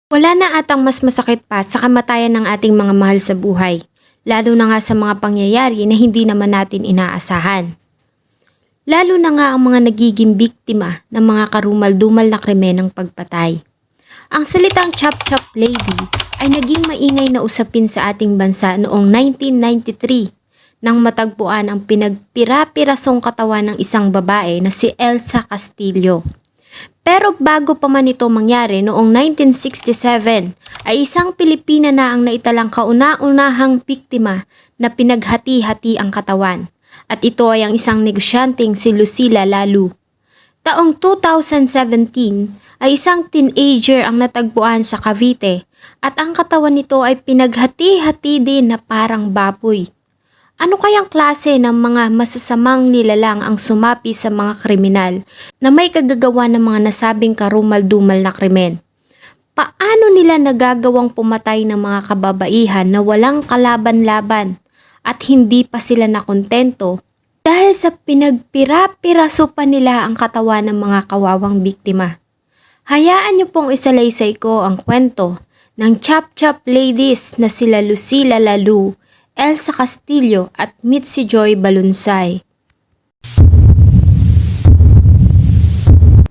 Wala na atang mas masakit pa sa kamatayan ng ating mga mahal sa buhay, lalo na nga sa mga pangyayari na hindi naman natin inaasahan. Lalo na nga ang mga nagiging biktima ng mga karumal-dumal na krimen ng pagpatay. Ang salitang chop-chop lady ay naging maingay na usapin sa ating bansa noong 1993 nang matagpuan ang pinagpira-pirasong katawan ng isang babae na si Elsa Castillo. Pero bago pa man ito mangyari noong 1967 ay isang Pilipina na ang naitalang kauna-unahang biktima na pinaghati-hati ang katawan. At ito ay ang isang negosyanteng si Lucila Lalu. Taong 2017 ay isang teenager ang natagpuan sa Cavite at ang katawan nito ay pinaghati-hati din na parang baboy. Ano kayang klase ng mga masasamang nilalang ang sumapi sa mga kriminal na may kagagawa ng mga nasabing karumal-dumal na krimen? Paano nila nagagawang pumatay ng mga kababaihan na walang kalaban-laban at hindi pa sila nakontento dahil sa pinagpira-piraso pa nila ang katawan ng mga kawawang biktima? Hayaan niyo pong isalaysay ko ang kwento ng chop-chop ladies na sila Lucila Lalu, Elsa Castillo at Mitzi Joy Balunsay.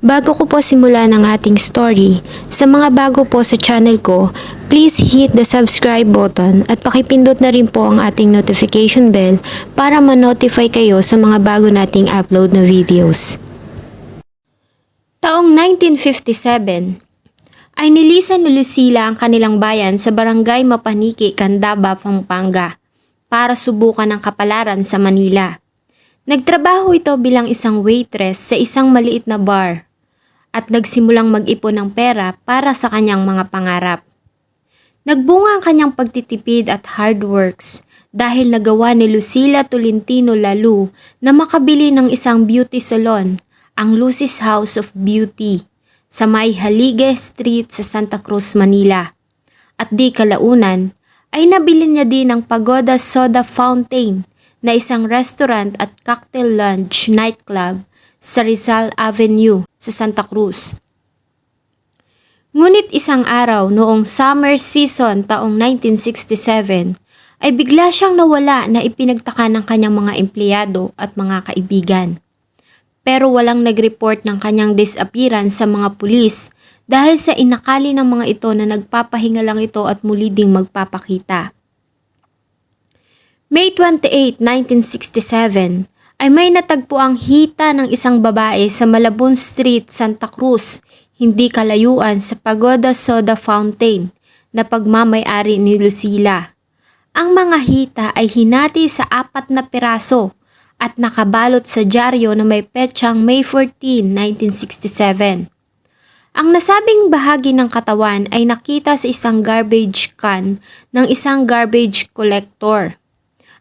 Bago ko po simulan ang ating story, sa mga bago po sa channel ko, please hit the subscribe button at pakipindot na rin po ang ating notification bell para ma-notify kayo sa mga bago nating upload na videos. Taong 1957, ay nilisan ni Lucila ang kanilang bayan sa barangay Mapaniki, Candaba, Pampanga, para subukan ang kapalaran sa Manila. Nagtrabaho ito bilang isang waitress sa isang maliit na bar at nagsimulang mag-ipon ng pera para sa kanyang mga pangarap. Nagbunga ang kanyang pagtitipid at hard works dahil nagawa ni Lucila Tolentino Lalu na makabili ng isang beauty salon, ang Lucy's House of Beauty, sa may Halige Street sa Santa Cruz, Manila. At di kalaunan, ay nabili niya din ang Pagoda Soda Fountain na isang restaurant at cocktail lounge nightclub sa Rizal Avenue sa Santa Cruz. Ngunit isang araw noong summer season taong 1967 ay bigla siyang nawala na ipinagtaka ng kanyang mga empleyado at mga kaibigan. Pero walang nag-report ng kanyang disappearance sa mga pulis dahil sa inakali ng mga ito na nagpapahinga lang ito at muli ding magpapakita. May 28, 1967 ay may natagpuang hita ng isang babae sa Malabon Street, Santa Cruz, hindi kalayuan sa Pagoda Soda Fountain na pagmamay-ari ni Lucila. Ang mga hita ay hinati sa 4 na piraso at nakabalot sa dyaryo na may petsang May 14, 1967. Ang nasabing bahagi ng katawan ay nakita sa isang garbage can ng isang garbage collector.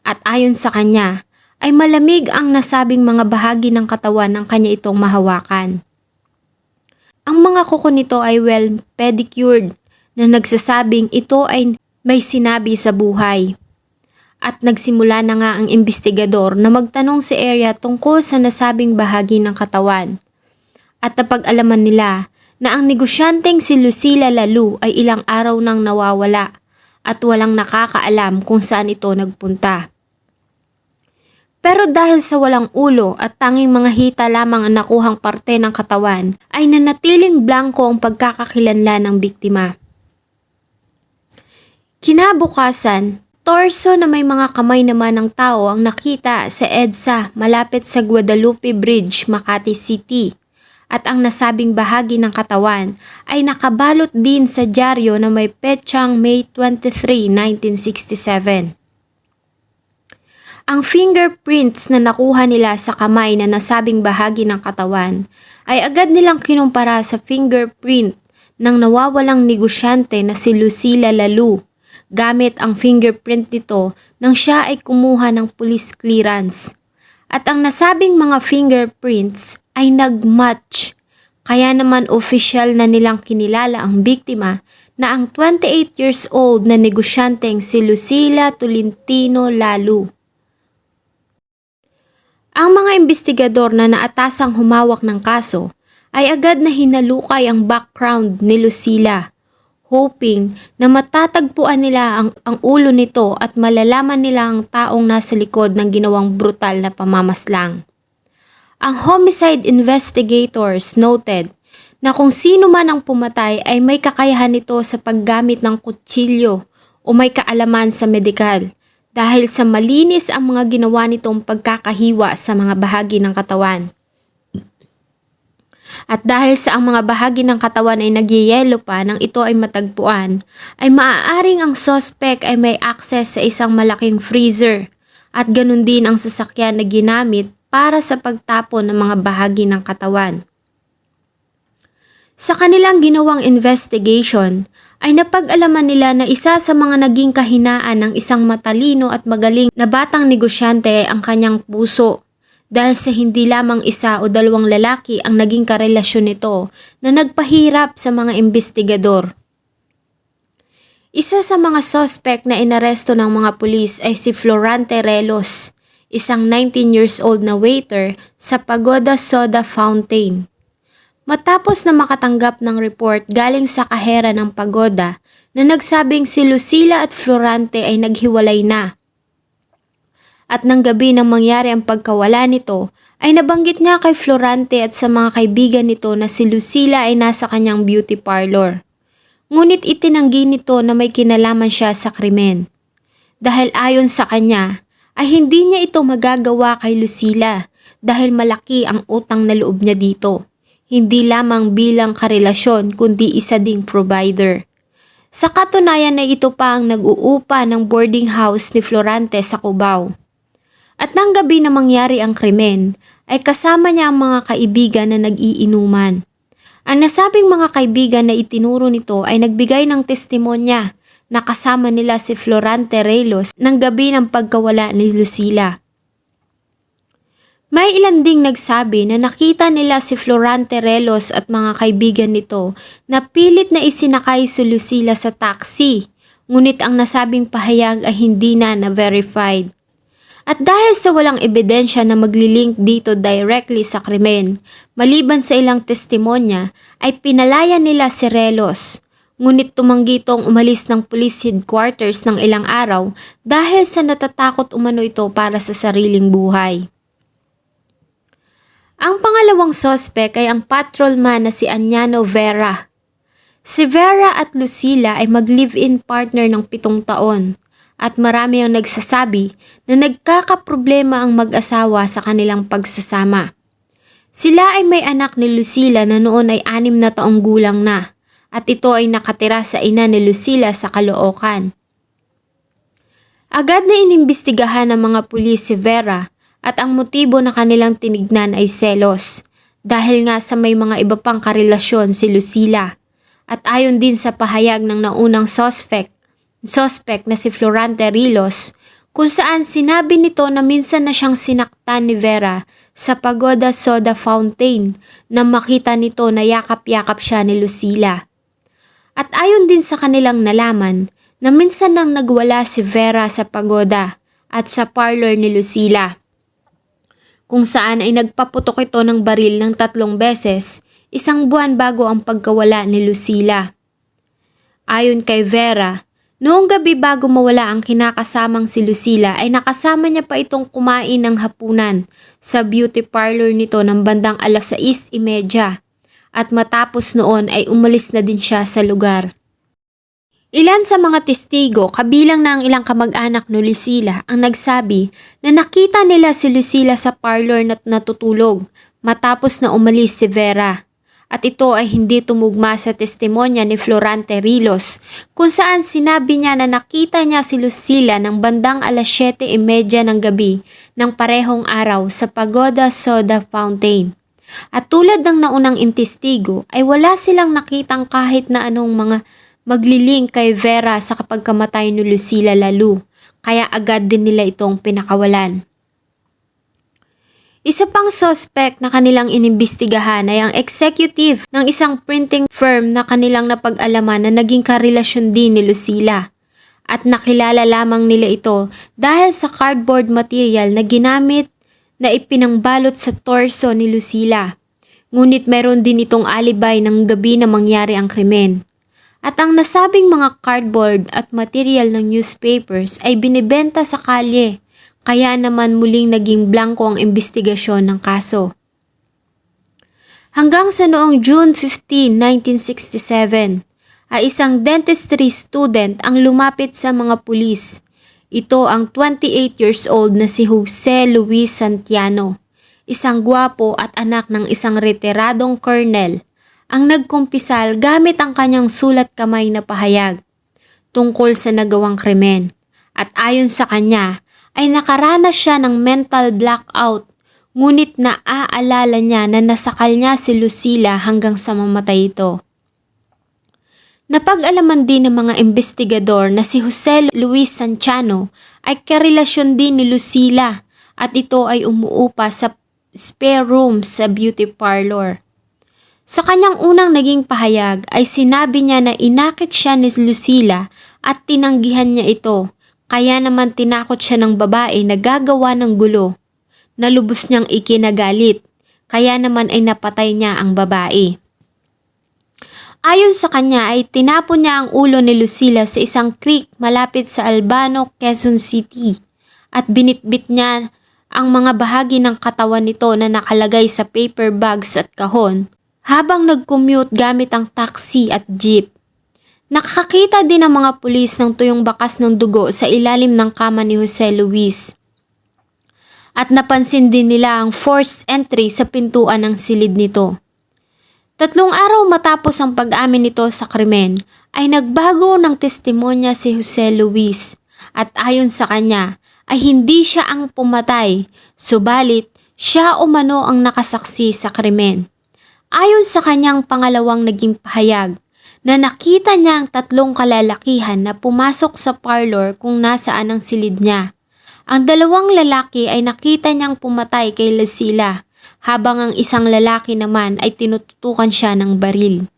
At ayon sa kanya, ay malamig ang nasabing mga bahagi ng katawan ng kanya itong mahawakan. Ang mga kuko nito ay well pedicured na nagsasabing ito ay may sinabi sa buhay. At nagsimula na nga ang investigador na magtanong sa area tungkol sa nasabing bahagi ng katawan. At napag-alaman nila na ang negosyanteng si Lucila Lalu ay ilang araw nang nawawala at walang nakakaalam kung saan ito nagpunta. Pero dahil sa walang ulo at tanging mga hita lamang ang nakuhang parte ng katawan, ay nanatiling blanko ang pagkakakilanlan ng biktima. Kinabukasan, torso na may mga kamay naman ng tao ang nakita sa EDSA malapit sa Guadalupe Bridge, Makati City. At ang nasabing bahagi ng katawan ay nakabalot din sa dyaryo na may petsang May 23, 1967. Ang fingerprints na nakuha nila sa kamay na nasabing bahagi ng katawan ay agad nilang kinumpara sa fingerprint ng nawawalang negosyante na si Lucila Lalu gamit ang fingerprint nito nang siya ay kumuha ng police clearance. At ang nasabing mga fingerprints ay nag-match, kaya naman opisyal na nilang kinilala ang biktima na ang 28 years old na negosyanteng si Lucila Tolentino Lalu. Ang mga investigador na naatasang humawak ng kaso ay agad na hinalukay ang background ni Lucila. hoping na matatagpuan nila ang ulo nito at malalaman nila ang taong nasa likod ng ginawang brutal na pamamaslang. Ang homicide investigators noted na kung sino man ang pumatay ay may kakayahan nito sa paggamit ng kutsilyo o may kaalaman sa medikal dahil sa malinis ang mga ginawa nitong pagkakahiwa sa mga bahagi ng katawan. At dahil sa ang mga bahagi ng katawan ay nagyayelo pa nang ito ay matagpuan, ay maaaring ang suspect ay may access sa isang malaking freezer at ganun din ang sasakyan na ginamit para sa pagtapon ng mga bahagi ng katawan. Sa kanilang ginawang investigation, ay napag-alaman nila na isa sa mga naging kahinaan ng isang matalino at magaling na batang negosyante ang kanyang puso dahil sa hindi lamang isa o dalawang lalaki ang naging karelasyon nito na nagpahirap sa mga investigador. Isa sa mga suspect na inaresto ng mga pulis ay si Florante Relos, isang 19 years old na waiter sa Pagoda Soda Fountain. Matapos na makatanggap ng report galing sa kahera ng pagoda na nagsabing si Lucila at Florante ay naghiwalay na. At nang gabi nang mangyari ang pagkawala nito, ay nabanggit niya kay Florante at sa mga kaibigan nito na si Lucila ay nasa kanyang beauty parlor. Ngunit itinanggi nito na may kinalaman siya sa krimen. Dahil ayon sa kanya, ay hindi niya ito magagawa kay Lucila dahil malaki ang utang na loob niya dito. Hindi lamang bilang karelasyon kundi isa ding provider. Sa katunayan na ito pa ang nag-uupa ng boarding house ni Florante sa Cubao. At nang gabi na mangyari ang krimen, ay kasama niya ang mga kaibigan na nag-iinuman. Ang nasabing mga kaibigan na itinuro nito ay nagbigay ng testimonya na kasama nila si Florante Relos ng gabi ng pagkawala ni Lucila. May ilan ding nagsabi na nakita nila si Florante Relos at mga kaibigan nito na pilit na isinakay si Lucila sa taxi, ngunit ang nasabing pahayag ay hindi na verified. At dahil sa walang ebidensya na maglilink dito directly sa krimen, maliban sa ilang testimonya, ay pinalaya nila si Relos. Ngunit tumanggi itong umalis ng police headquarters ng ilang araw dahil sa natatakot umano ito para sa sariling buhay. Ang pangalawang suspect ay ang patrolman na si Añano Vera. Si Vera at Lucila ay mag-live-in partner ng 7 taon at marami ang nagsasabi na nagkakaproblema ang mag-asawa sa kanilang pagsasama. Sila ay may anak ni Lucila na noon ay 6 na taong gulang na at ito ay nakatira sa ina ni Lucila sa Caloocan. Agad na inimbestigahan ng mga pulis si Vera at ang motibo na kanilang tinignan ay selos dahil nga sa may mga iba pang karelasyon si Lucila. At ayon din sa pahayag ng naunang suspect na si Florante Relos, kung saan sinabi nito na minsan na siyang sinaktan ni Vera sa Pagoda Soda Fountain na makita nito na yakap-yakap siya ni Lucila. At ayon din sa kanilang nalaman na minsan nang nagwala si Vera sa pagoda at sa parlor ni Lucila, kung saan ay nagpaputok ito ng baril ng 3 beses, 1 buwan bago ang pagkawala ni Lucila. Ayon kay Vera, noong gabi bago mawala ang kinakasamang si Lucila ay nakasama niya pa itong kumain ng hapunan sa beauty parlor nito ng bandang 6:30 at matapos noon ay umalis na din siya sa lugar. Ilan sa mga testigo, kabilang na ang ilang kamag-anak ni Lucila, ang nagsabi na nakita nila si Lucila sa parlor na natutulog matapos na umalis si Vera. At ito ay hindi tumugma sa testimonya ni Florante Relos kung saan sinabi niya na nakita niya si Lucila ng bandang 7:30 ng gabi ng parehong araw sa Pagoda Soda Fountain. At tulad ng naunang intestigo ay wala silang nakitang kahit na anong mga maglilink kay Vera sa kapagkamatay ni Lucila Lalu, kaya agad din nila itong pinakawalan. Isa pang suspect na kanilang inimbestigahan ay ang executive ng isang printing firm na kanilang napag-alaman na naging karelasyon din ni Lucila. At nakilala lamang nila ito dahil sa cardboard material na ginamit na ipinangbalot sa torso ni Lucila. Ngunit meron din itong alibay ng gabi na mangyari ang krimen. At ang nasabing mga cardboard at material ng newspapers ay binibenta sa kalye, kaya naman muling naging blanko ang investigasyon ng kaso. Hanggang sa noong June 15, 1967, ay isang dentistry student ang lumapit sa mga pulis. Ito ang 28 years old na si Jose Luis Santiano, isang gwapo at anak ng isang retiradong colonel, ang nagkumpisal gamit ang kanyang sulat kamay na pahayag tungkol sa nagawang krimen. At ayon sa kanya, ay nakaranas siya ng mental blackout, ngunit naaalala niya na nasakal niya si Lucila hanggang sa mamatay ito. Napag-alaman din ng mga investigador na si Jose Luis Santiano ay karelasyon din ni Lucila at ito ay umuupa sa spare room sa beauty parlor. Sa kanyang unang naging pahayag ay sinabi niya na inakit siya ni Lucila at tinanggihan niya ito, kaya naman tinakot siya ng babae na gagawa ng gulo. Nalubos niyang ikinagalit, kaya naman ay napatay niya ang babae. Ayon sa kanya ay tinapon niya ang ulo ni Lucila sa isang creek malapit sa Albano, Quezon City at binitbit niya ang mga bahagi ng katawan nito na nakalagay sa paper bags at kahon habang nag-commute gamit ang taxi at jeep. Nakakita din ang mga pulis ng tuyong bakas ng dugo sa ilalim ng kama ni Jose Luis. At napansin din nila ang forced entry sa pintuan ng silid nito. 3 araw matapos ang pag-amin nito sa krimen, ay nagbago ng testimonya si Jose Luis at ayon sa kanya ay hindi siya ang pumatay, subalit siya umano ang nakasaksi sa krimen. Ayon sa kanyang pangalawang naging pahayag, na nakita niya ang 3 kalalakihan na pumasok sa parlor kung nasaan ang silid niya. Ang 2 lalaki ay nakita niyang pumatay kay Lucila, habang ang isang lalaki naman ay tinututukan siya ng baril.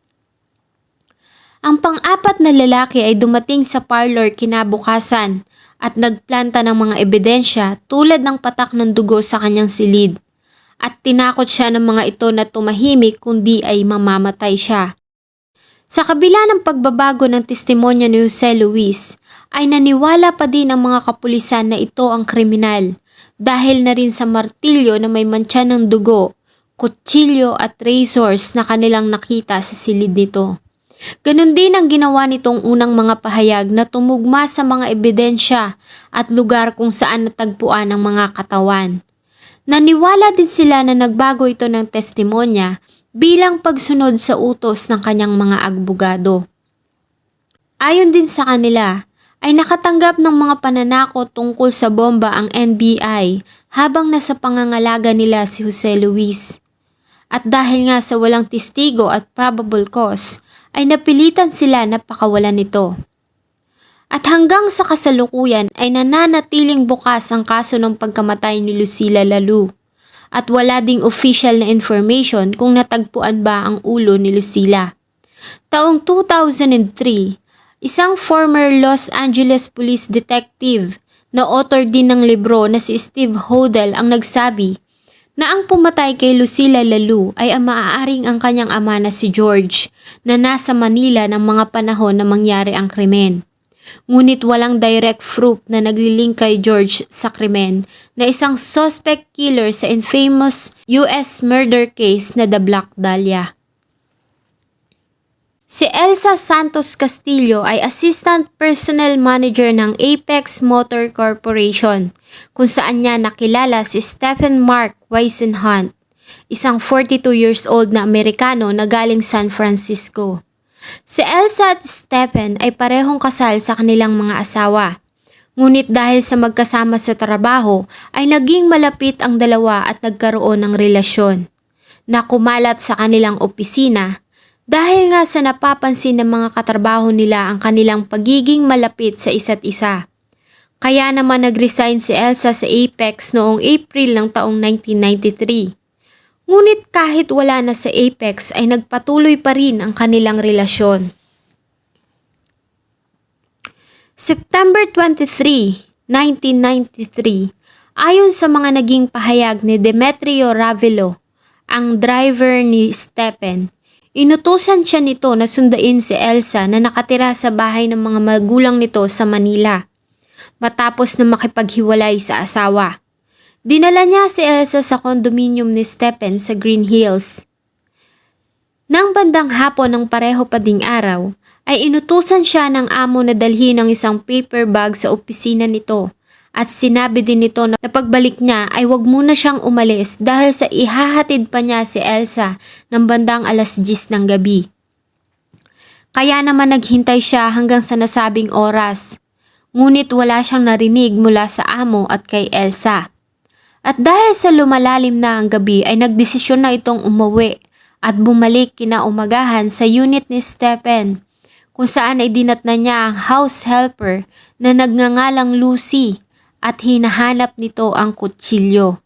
Ang pang-4 na lalaki ay dumating sa parlor kinabukasan at nagplanta ng mga ebidensya tulad ng patak ng dugo sa kanyang silid. At tinakot siya ng mga ito na tumahimik kundi ay mamamatay siya. Sa kabila ng pagbabago ng testimonya ni Jose Luis, ay naniwala pa din ang mga kapulisan na ito ang kriminal dahil na rin sa martilyo na may mantsa ng dugo, kutsilyo at razors na kanilang nakita sa silid nito. Ganon din ang ginawa nitong unang mga pahayag na tumugma sa mga ebidensya at lugar kung saan natagpuan ang mga katawan. Naniwala din sila na nagbago ito ng testimonya bilang pagsunod sa utos ng kanyang mga abogado. Ayon din sa kanila, ay nakatanggap ng mga pananakot tungkol sa bomba ang NBI habang nasa pangangalaga nila si Jose Luis. At dahil nga sa walang testigo at probable cause, ay napilitan sila na pakawalan nito. At hanggang sa kasalukuyan ay nananatiling bukas ang kaso ng pagkamatay ni Lucila Lalu. At wala ding official na information kung natagpuan ba ang ulo ni Lucila. Taong 2003, isang former Los Angeles Police Detective na author din ng libro na si Steve Hodel ang nagsabi na ang pumatay kay Lucila Lalu ay maaaring ang kanyang ama na si George na nasa Manila ng mga panahon na mangyari ang krimen. Ngunit walang direct proof na naglilink kay George sa krimen na isang suspect killer sa infamous US murder case na The Black Dahlia. Si Elsa Santos Castillo ay Assistant Personnel Manager ng Apex Motor Corporation, kung saan niya nakilala si Stephen Mark Weisenhunt, isang 42 years old na Amerikano na galing San Francisco. Si Elsa at Stephen ay parehong kasal sa kanilang mga asawa. Ngunit dahil sa magkasama sa trabaho ay naging malapit ang dalawa at nagkaroon ng relasyon na kumalat sa kanilang opisina. Dahil nga sa napapansin ng mga katrabaho nila ang kanilang pagiging malapit sa isa't isa. Kaya naman nag-resign si Elsa sa Apex noong April ng taong 1993. Ngunit kahit wala na sa Apex ay nagpatuloy pa rin ang kanilang relasyon. September 23, 1993, ayon sa mga naging pahayag ni Demetrio Ravelo, ang driver ni Stephen, Inutusan siya nito na sundain si Elsa na nakatira sa bahay ng mga magulang nito sa Manila matapos na makipaghiwalay sa asawa. Dinala niya si Elsa sa condominium ni Stephen sa Green Hills. Nang bandang hapon ng pareho pa ding araw, ay inutusan siya ng amo na dalhin ang isang paper bag sa opisina nito at sinabi din nito na pagbalik niya ay wag muna siyang umalis dahil sa ihahatid pa niya si Elsa ng bandang 10:00 ng gabi. Kaya naman naghintay siya hanggang sa nasabing oras. Ngunit wala siyang narinig mula sa amo at kay Elsa. At dahil sa lumalalim na ang gabi ay nagdesisyon na itong umuwi at bumalik kinaumagahan sa unit ni Stephen kung saan ay dinatnan niya ang house helper na nagngangalang Lucy at hinahanap nito ang kutsilyo.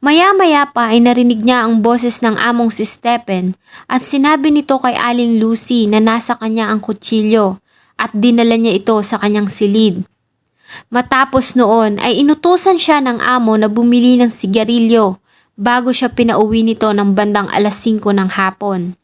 Maya-maya pa ay narinig niya ang boses ng among si Stephen at sinabi nito kay Aling Lucy na nasa kanya ang kutsilyo at dinala niya ito sa kanyang silid. Matapos noon ay inutusan siya ng amo na bumili ng sigarilyo bago siya pinauwi nito ng bandang 5:00 ng hapon.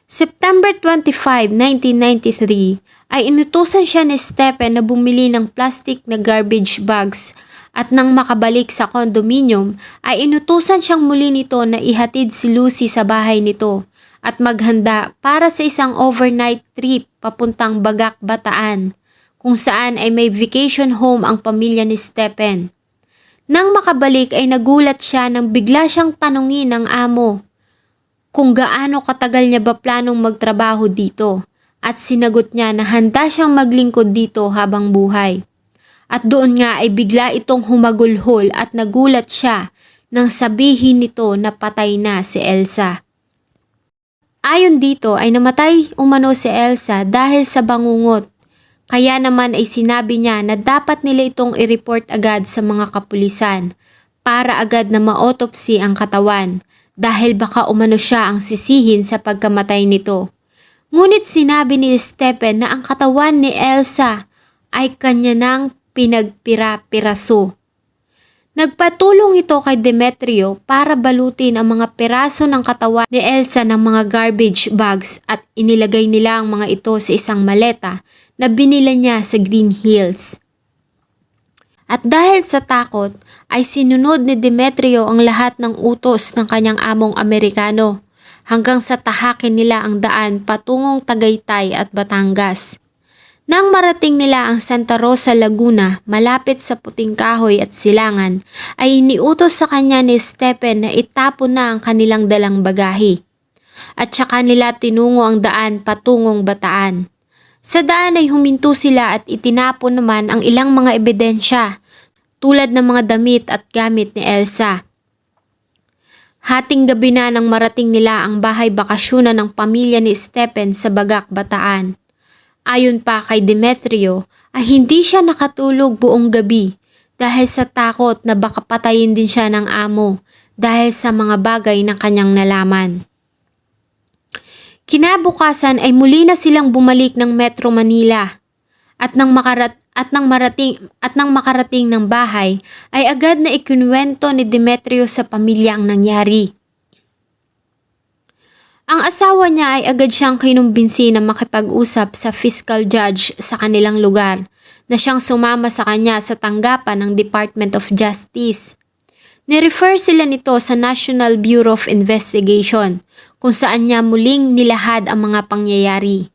September 25, 1993 ay inutusan siya ni Stephen na bumili ng plastic na garbage bags at nang makabalik sa condominium ay inutusan siyang muli nito na ihatid si Lucy sa bahay nito at maghanda para sa isang overnight trip papuntang Bagak, Bataan kung saan ay may vacation home ang pamilya ni Stephen. Nang makabalik ay nagulat siya nang bigla siyang tanungin ng amo kung gaano katagal niya ba planong magtrabaho dito at sinagot niya na handa siyang maglingkod dito habang buhay. At doon nga ay bigla itong humagulhol at nagulat siya nang sabihin nito na patay na si Elsa. Ayon dito ay namatay umano si Elsa dahil sa bangungot. Kaya naman ay sinabi niya na dapat nila itong i-report agad sa mga kapulisan para agad na ma-autopsy ang katawan dahil baka umano siya ang sisihin sa pagkamatay nito. Ngunit sinabi ni Stephen na ang katawan ni Elsa ay kanya nang pinagpira-piraso. Nagpatulong ito kay Demetrio para balutin ang mga piraso ng katawan ni Elsa ng mga garbage bags at inilagay nila ang mga ito sa isang maleta na binila niya sa Green Hills. At dahil sa takot ay sinunod ni Demetrio ang lahat ng utos ng kanyang among Amerikano hanggang sa tahakin nila ang daan patungong Tagaytay at Batangas. Nang marating nila ang Santa Rosa, Laguna, malapit sa Puting Kahoy at Silangan, ay iniutos sa kanya ni Stephen na itapon na ang kanilang dalang bagahe. At saka nila tinungo ang daan patungong Bataan. Sa daan ay huminto sila at itinapon naman ang ilang mga ebidensya, tulad ng mga damit at gamit ni Elsa. Hating gabi na nang marating nila ang bahay bakasyonan ng pamilya ni Stephen sa Bagak, Bataan. Ayon pa kay Demetrio ay hindi siya nakatulog buong gabi dahil sa takot na baka patayin din siya ng amo dahil sa mga bagay na kanyang nalaman. Kinabukasan ay muli na silang bumalik ng Metro Manila at nang makarating ng bahay ay agad na ikinuwento ni Demetrio sa pamilya ang nangyari. Ang asawa niya ay agad siyang kinumbinsi na makipag-usap sa fiscal judge sa kanilang lugar na siyang sumama sa kanya sa tanggapan ng Department of Justice. Nirefer sila nito sa National Bureau of Investigation kung saan niya muling nilahad ang mga pangyayari.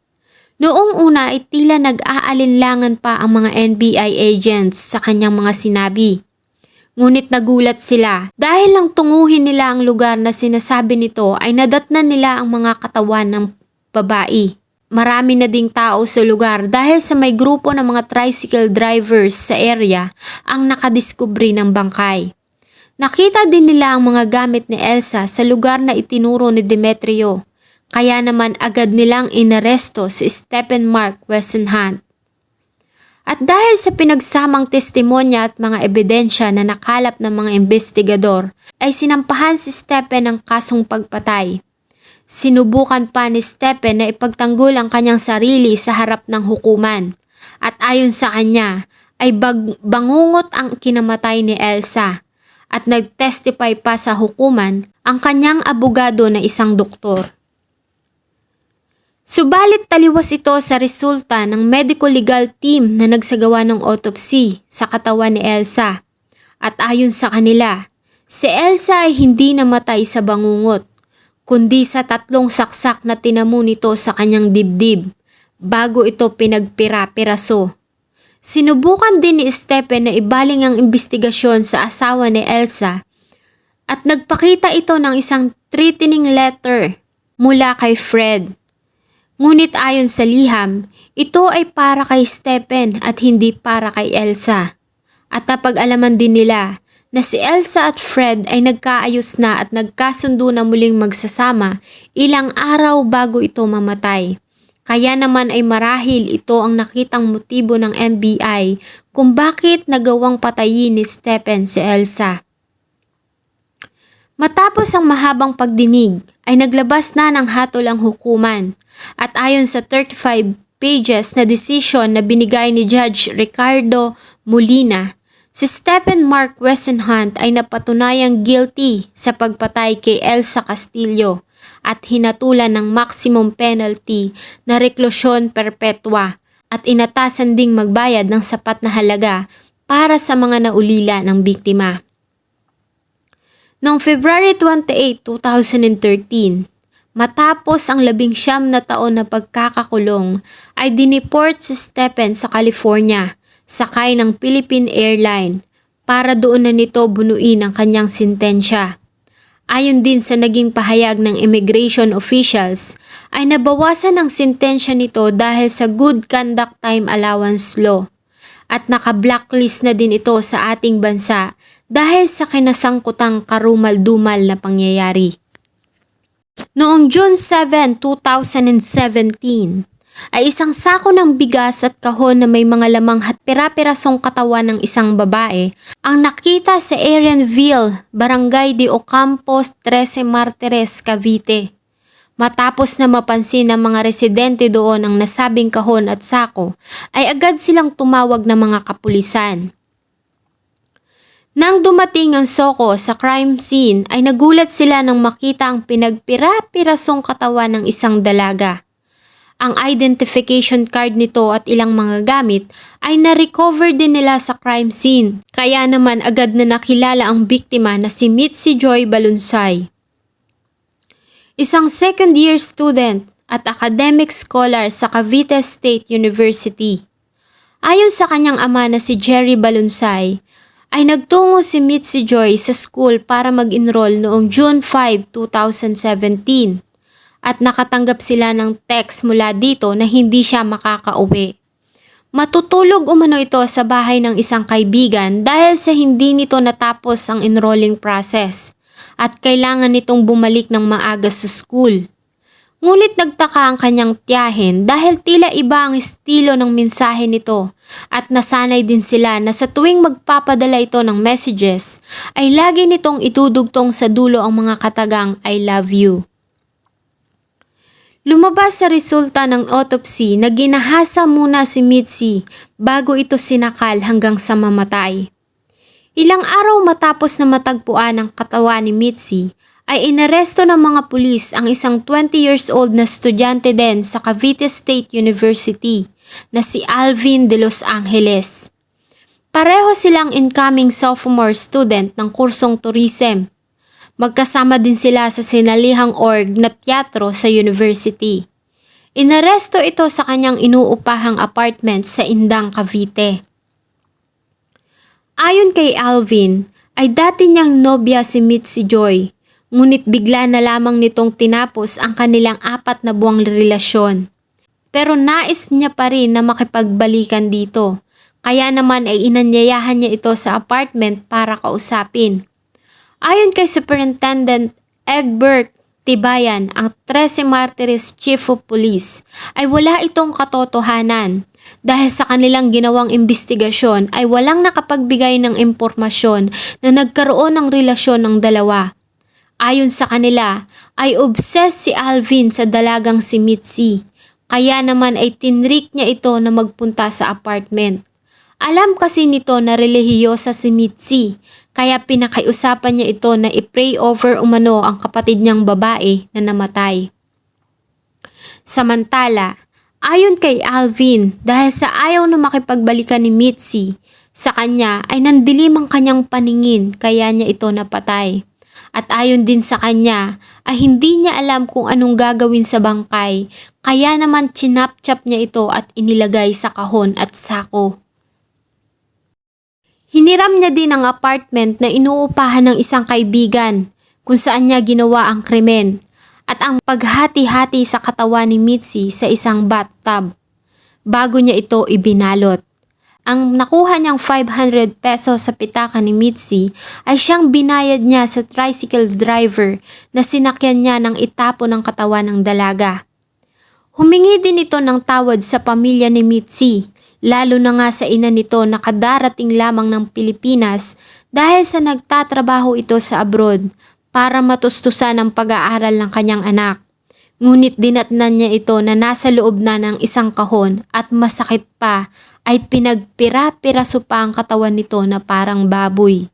Noong una ay tila nag-aalinlangan pa ang mga NBI agents sa kanyang mga sinabi. Ngunit nagulat sila dahil lang tunguhin nila ang lugar na sinasabi nito ay nadatnan nila ang mga katawan ng babae. Marami na ding tao sa lugar dahil sa may grupo ng mga tricycle drivers sa area ang nakadiskubre ng bangkay. Nakita din nila ang mga gamit ni Elsa sa lugar na itinuro ni Demetrio. Kaya naman agad nilang inaresto si Stephen Mark Wesenhunt. At dahil sa pinagsamang testimonya at mga ebidensya na nakalap ng mga investigador, ay sinampahan si Stephen ng kasong pagpatay. Sinubukan pa ni Stephen na ipagtanggol ang kanyang sarili sa harap ng hukuman. At ayon sa kanya, ay bangungot ang kinamatay ni Elsa. At nagtestify pa sa hukuman ang kanyang abogado na isang doktor. Subalit taliwas ito sa resulta ng medical legal team na nagsagawa ng autopsy sa katawan ni Elsa. At ayon sa kanila, si Elsa ay hindi namatay sa bangungot, kundi sa 3 saksak na tinamo nito sa kanyang dibdib bago ito pinagpira-piraso. Sinubukan din ni Stephen na ibaling ang investigasyon sa asawa ni Elsa at nagpakita ito ng isang threatening letter mula kay Fred. Ngunit ayon sa liham, ito ay para kay Stephen at hindi para kay Elsa. At napag-alaman din nila na si Elsa at Fred ay nagkaayos na at nagkasundo na muling magsasama ilang araw bago ito mamatay. Kaya naman ay marahil ito ang nakitang motibo ng NBI kung bakit nagawang patayin ni Stephen si Elsa. Matapos ang mahabang pagdinig ay naglabas na ng hatol ang hukuman at ayon sa 35 pages na desisyon na binigay ni Judge Ricardo Molina, si Stephen Mark Wesenhunt ay napatunayang guilty sa pagpatay kay Elsa Castillo at hinatulan ng maximum penalty na reklusyon perpetua at inatasan ding magbayad ng sapat na halaga para sa mga naulila ng biktima. Noong February 28, 2013, matapos ang 19 na taon na pagkakakulong, ay dineport si Stephen sa California, sakay ng Philippine Airline, para doon na nito bunuin ang kanyang sentensya. Ayon din sa naging pahayag ng immigration officials, ay nabawasan ang sentensya nito dahil sa Good Conduct Time Allowance Law at naka-blacklist na din ito sa ating bansa dahil sa kinasangkutang karumal-dumal na pangyayari. Noong June 7, 2017, ay isang sako ng bigas at kahon na may mga lamang at pira-pirasong katawan ng isang babae ang nakita sa Arianville, Barangay de Ocampos, 13 Martires, Cavite. Matapos na mapansin ng mga residente doon ang nasabing kahon at sako, ay agad silang tumawag ng mga kapulisan. Nang dumating ang Soko sa crime scene ay nagulat sila nang makita ang pinagpira-pirasong katawan ng isang dalaga. Ang identification card nito at ilang mga gamit ay na-recover din nila sa crime scene. Kaya naman agad na nakilala ang biktima na si Mitzi Joy Balunsay. Isang second-year student at academic scholar sa Cavite State University. Ayon sa kanyang ama na si Jerry Balunsay, ay nagtungo si Mitzi Joy sa school para mag-enroll noong June 5, 2017 at nakatanggap sila ng text mula dito na hindi siya makakauwi. Matutulog umano ito sa bahay ng isang kaibigan dahil sa hindi nito natapos ang enrolling process at kailangan nitong bumalik ng maaga sa school. Ngunit nagtaka ang kanyang tiyahin dahil tila iba ang estilo ng mensahe nito at nasanay din sila na sa tuwing magpapadala ito ng messages ay lagi nitong itudugtong sa dulo ang mga katagang I love you. Lumabas sa resulta ng autopsy na ginahasa muna si Mitzi bago ito sinakal hanggang sa mamatay. Ilang araw matapos na matagpuan ang katawan ni Mitzi, ay inaresto ng mga pulis ang isang 20 years old na estudyante din sa Cavite State University na si Alvin de Los Angeles. Pareho silang incoming sophomore student ng kursong tourism. Magkasama din sila sa sinalihang org na teatro sa university. Inaresto ito sa kanyang inuupahang apartment sa Indang, Cavite. Ayon kay Alvin, ay dati niyang nobya si Mitzi Joy. Ngunit bigla na lamang nitong tinapos ang kanilang 4 na buwang relasyon. Pero nais niya pa rin na makipagbalikan dito. Kaya naman ay inanyayahan niya ito sa apartment para kausapin. Ayon kay Superintendent Egbert Tibayan, ang 13 Martires Chief of Police, ay wala itong katotohanan. Dahil sa kanilang ginawang investigasyon ay walang nakapagbigay ng impormasyon na nagkaroon ng relasyon ng dalawa. Ayon sa kanila, ay obsessed si Alvin sa dalagang si Mitzi, kaya naman ay tinrik niya ito na magpunta sa apartment. Alam kasi nito na relihiyosa si Mitzi, kaya pinakiusapan niya ito na i-pray over umano ang kapatid niyang babae na namatay. Samantala, ayon kay Alvin, dahil sa ayaw na makipagbalikan ni Mitzi, sa kanya ay nandilim ang kanyang paningin kaya niya ito napatay. At ayon din sa kanya ay hindi niya alam kung anong gagawin sa bangkay kaya naman chinap-chap niya ito at inilagay sa kahon at sako. Hiniram niya din ang apartment na inuupahan ng isang kaibigan kung saan niya ginawa ang krimen at ang paghati-hati sa katawan ni Mitzi sa isang bathtub bago niya ito ibinalot. Ang nakuha niyang 500 pesos sa pitaka ni Mitzi ay siyang binayad niya sa tricycle driver na sinakyan niya nang itapon ang katawan ng dalaga. Humingi din ito ng tawad sa pamilya ni Mitzi, lalo na nga sa ina nito na kadarating lamang ng Pilipinas dahil sa nagtatrabaho ito sa abroad para matustusan ang pag-aaral ng kanyang anak. Ngunit dinatnan niya ito na nasa loob na ng isang kahon at masakit pa ay pinagpira-piraso pa ang katawan nito na parang baboy.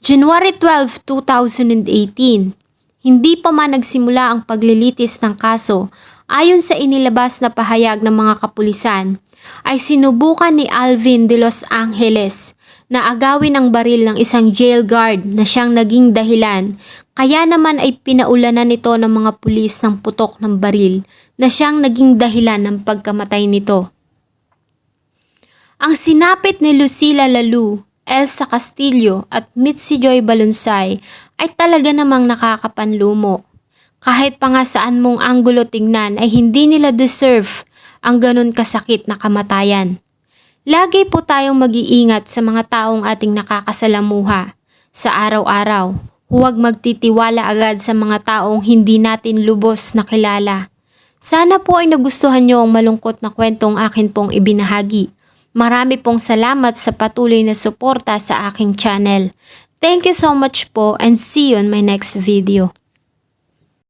January 12, 2018, hindi pa man nagsimula ang paglilitis ng kaso, ayon sa inilabas na pahayag ng mga kapulisan, ay sinubukan ni Alvin de Los Angeles na agawin ang baril ng isang jail guard na siyang naging dahilan, kaya naman ay pinaulanan nito ng mga pulis ng putok ng baril na siyang naging dahilan ng pagkamatay nito. Ang sinapit ni Lucila Lalu, Elsa Castillo at Mitzi Joy Balunsay ay talaga namang nakakapanlumo. Kahit pa nga saan mong anggulo tingnan ay hindi nila deserve ang ganun kasakit na kamatayan. Lagi po tayong mag-iingat sa mga taong ating nakakasalamuha. Sa araw-araw, huwag magtitiwala agad sa mga taong hindi natin lubos na kilala. Sana po ay nagustuhan nyo ang malungkot na kwentong akin pong ibinahagi. Marami pong salamat sa patuloy na suporta sa aking channel. Thank you so much po and see you on my next video.